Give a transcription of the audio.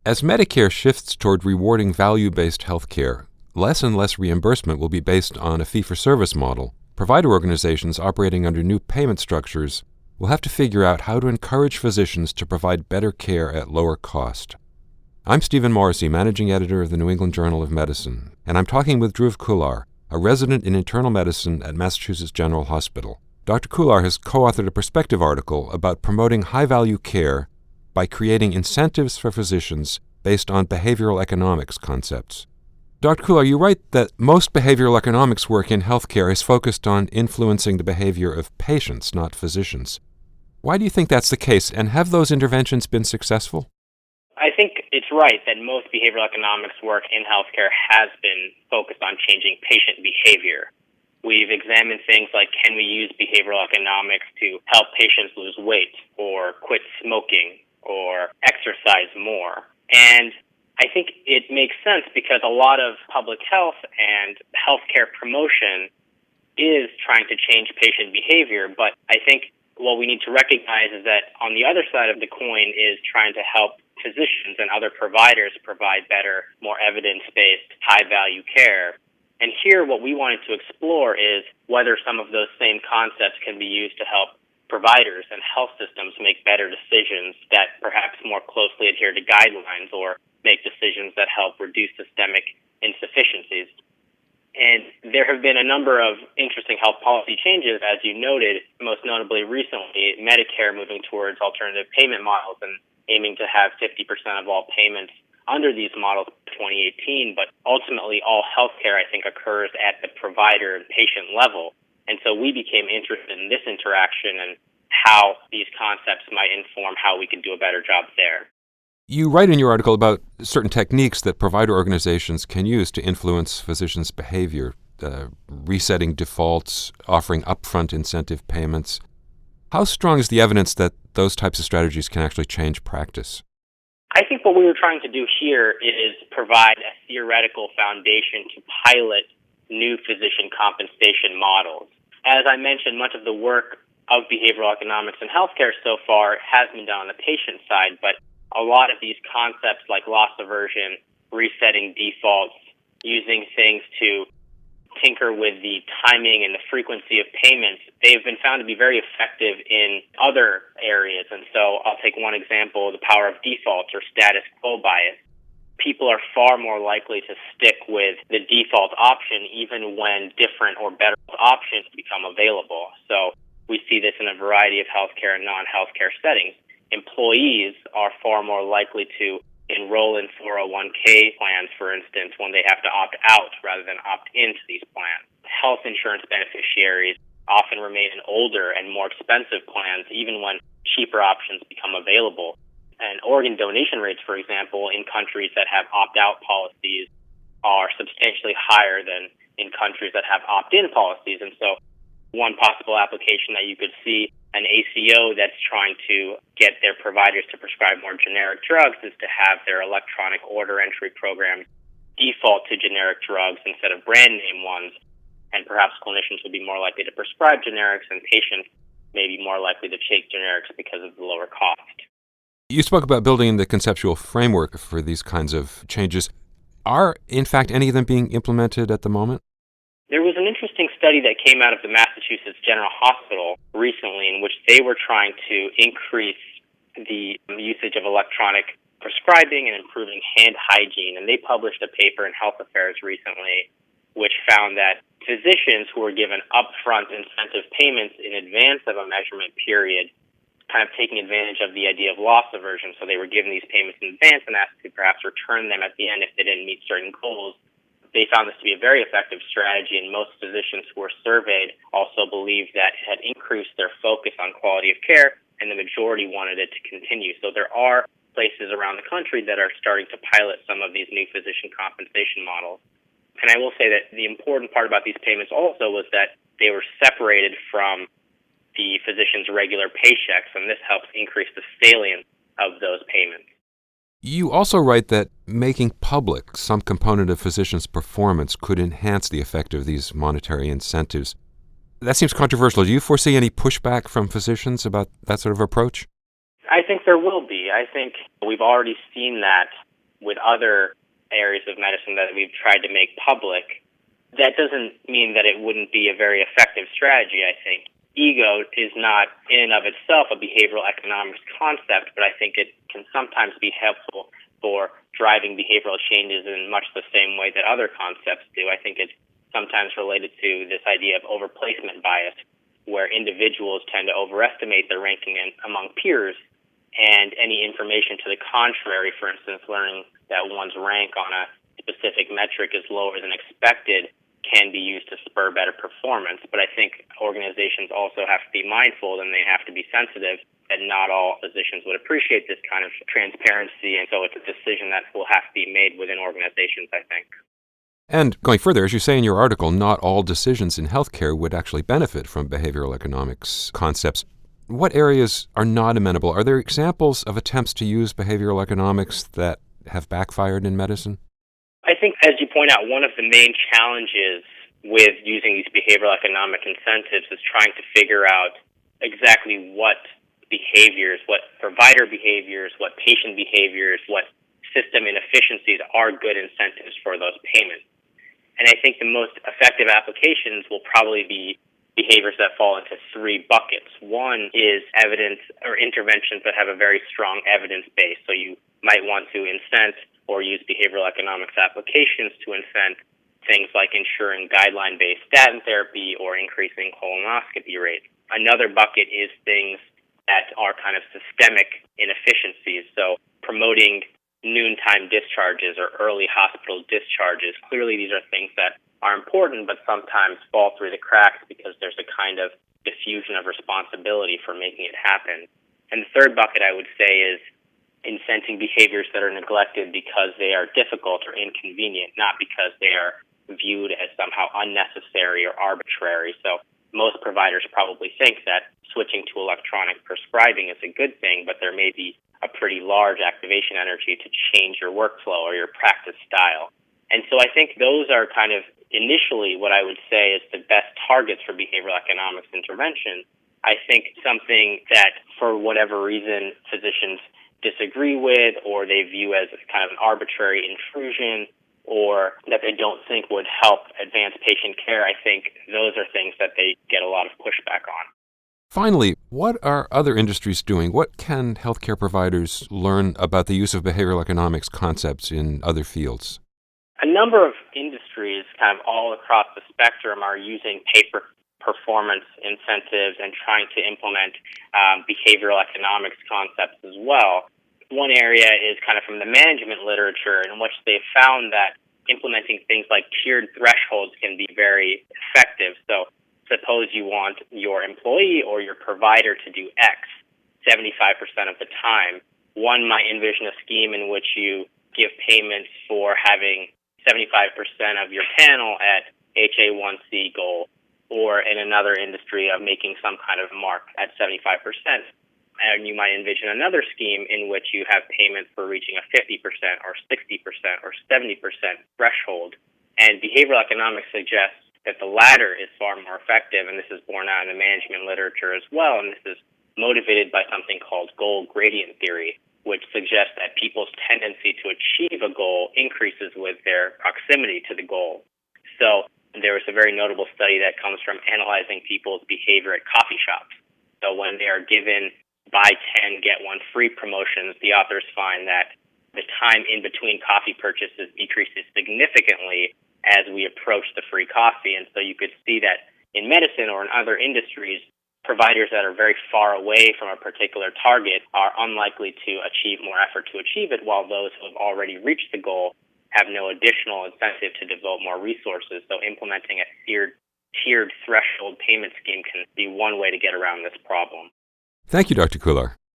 As Medicare shifts toward rewarding value-based healthcare, less and less reimbursement will be based on a fee-for-service model. Provider organizations operating under new payment structures will have to figure out how to encourage physicians to provide better care at lower cost. I'm Stephen Morrissey, managing editor of the New England Journal of Medicine, and I'm talking with Dhruv Khullar, a resident in internal medicine at Massachusetts General Hospital. Dr. Khullar has co-authored a perspective article about promoting high-value care by creating incentives for physicians based on behavioral economics concepts. Dr. Khullar, you write that most behavioral economics work in healthcare is focused on influencing the behavior of patients, not physicians. Why do you think that's the case, and have those interventions been successful? I think it's right that most behavioral economics work in healthcare has been focused on changing patient behavior. We've examined things like, can we use behavioral economics to help patients lose weight or quit smoking or exercise more? And I think it makes sense because a lot of public health and healthcare promotion is trying to change patient behavior, but I think what we need to recognize is that on the other side of the coin is trying to help physicians and other providers provide better, more evidence-based, high-value care. And here what we wanted to explore is whether some of those same concepts can be used to help providers and health systems make better decisions that perhaps more closely adhere to guidelines or make decisions that help reduce systemic insufficiencies. And there have been a number of interesting health policy changes, as you noted, most notably recently, Medicare moving towards alternative payment models and aiming to have 50% of all payments under these models in 2018. But ultimately, all healthcare, I think, occurs at the provider and patient level. And so we became interested in this interaction and how these concepts might inform how we can do a better job there. You write in your article about certain techniques that provider organizations can use to influence physicians' behavior, resetting defaults, offering upfront incentive payments. How strong is the evidence that those types of strategies can actually change practice? I think what we were trying to do here is provide a theoretical foundation to pilot new physician compensation models. As I mentioned, much of the work of behavioral economics in healthcare so far has been done on the patient side, but a lot of these concepts like loss aversion, resetting defaults, using things to tinker with the timing and the frequency of payments, they've been found to be very effective in other areas. And so I'll take one example, the power of defaults or status quo bias. People are far more likely to stick with the default option even when different or better options become available. So we see this in a variety of healthcare and non-healthcare settings. Employees are far more likely to enroll in 401k plans, for instance, when they have to opt out rather than opt into these plans. Health insurance beneficiaries often remain in older and more expensive plans, even when cheaper options become available. And organ donation rates, for example, in countries that have opt-out policies are substantially higher than in countries that have opt-in policies. And so one possible application that you could see an ACO that's trying to get their providers to prescribe more generic drugs is to have their electronic order entry program default to generic drugs instead of brand name ones. And perhaps clinicians would be more likely to prescribe generics and patients may be more likely to take generics because of the lower cost. You spoke about building the conceptual framework for these kinds of changes. Are, in fact, any of them being implemented at the moment? There was an interesting study that came out of the Massachusetts General Hospital recently in which they were trying to increase the usage of electronic prescribing and improving hand hygiene. And they published a paper in Health Affairs recently which found that physicians who were given upfront incentive payments in advance of a measurement period, kind of taking advantage of the idea of loss aversion. So they were given these payments in advance and asked to perhaps return them at the end if they didn't meet certain goals. They found this to be a very effective strategy, and most physicians who were surveyed also believed that it had increased their focus on quality of care, and the majority wanted it to continue. So there are places around the country that are starting to pilot some of these new physician compensation models. And I will say that the important part about these payments also was that they were separated from the physician's regular paychecks, and this helps increase the salience of those payments. You also write that making public some component of physicians' performance could enhance the effect of these monetary incentives. That seems controversial. Do you foresee any pushback from physicians about that sort of approach? I think there will be. I think we've already seen that with other areas of medicine that we've tried to make public, that doesn't mean that it wouldn't be a very effective strategy, I think. Ego is not in and of itself a behavioral economics concept, but I think it can sometimes be helpful for driving behavioral changes in much the same way that other concepts do. I think it's sometimes related to this idea of overplacement bias, where individuals tend to overestimate their ranking among peers, and any information to the contrary, for instance, learning that one's rank on a specific metric is lower than expected, can be used to spur better performance. But I think organizations also have to be mindful, and they have to be sensitive that not all physicians would appreciate this kind of transparency, and so it's a decision that will have to be made within organizations, I think. And going further, as you say in your article, not all decisions in healthcare would actually benefit from behavioral economics concepts. What areas are not amenable? Are there examples of attempts to use behavioral economics that have backfired in medicine? I think, as you point out, one of the main challenges with using these behavioral economic incentives is trying to figure out exactly what behaviors, what provider behaviors, what patient behaviors, what system inefficiencies are good incentives for those payments. And I think the most effective applications will probably be behaviors that fall into three buckets. One is evidence or interventions that have a very strong evidence base. So you might want to incent or use behavioral economics applications to incent things like ensuring guideline-based statin therapy or increasing colonoscopy rates. Another bucket is things that are kind of systemic inefficiencies. So promoting noontime discharges or early hospital discharges. Clearly, these are things that are important, but sometimes fall through the cracks because there's a kind of diffusion of responsibility for making it happen. And the third bucket, I would say, is incenting behaviors that are neglected because they are difficult or inconvenient, not because they are viewed as somehow unnecessary or arbitrary. So most providers probably think that switching to electronic prescribing is a good thing, but there may be a pretty large activation energy to change your workflow or your practice style. And so I think those are kind of initially what I would say is the best targets for behavioral economics intervention. I think something that, for whatever reason, physicians disagree with or they view as kind of an arbitrary intrusion or that they don't think would help advance patient care, I think those are things that they get a lot of pushback on. Finally, what are other industries doing? What can healthcare providers learn about the use of behavioral economics concepts in other fields? A number of industries kind of all across the spectrum are using pay-for-performance incentives and trying to implement behavioral economics concepts as well. One area is kind of from the management literature in which they've found that implementing things like tiered thresholds can be very effective. So suppose you want your employee or your provider to do X 75% of the time. One might envision a scheme in which you give payments for having 75% of your panel at HA1C goal, or in another industry of making some kind of mark at 75%. And you might envision another scheme in which you have payments for reaching a 50% or 60% or 70% threshold. And behavioral economics suggests that the latter is far more effective, and this is borne out in the management literature as well, and this is motivated by something called goal gradient theory, which suggests that people's tendency to achieve a goal increases with their proximity to the goal. So there was a very notable study that comes from analyzing people's behavior at coffee shops. So when they are given buy 10, get one free promotions, the authors find that the time in between coffee purchases decreases significantly as we approach the free coffee. And so you could see that in medicine or in other industries, providers that are very far away from a particular target are unlikely to achieve more effort to achieve it, while those who have already reached the goal have no additional incentive to devote more resources. So implementing a tiered threshold payment scheme can be one way to get around this problem. Thank you, Dr. Khullar.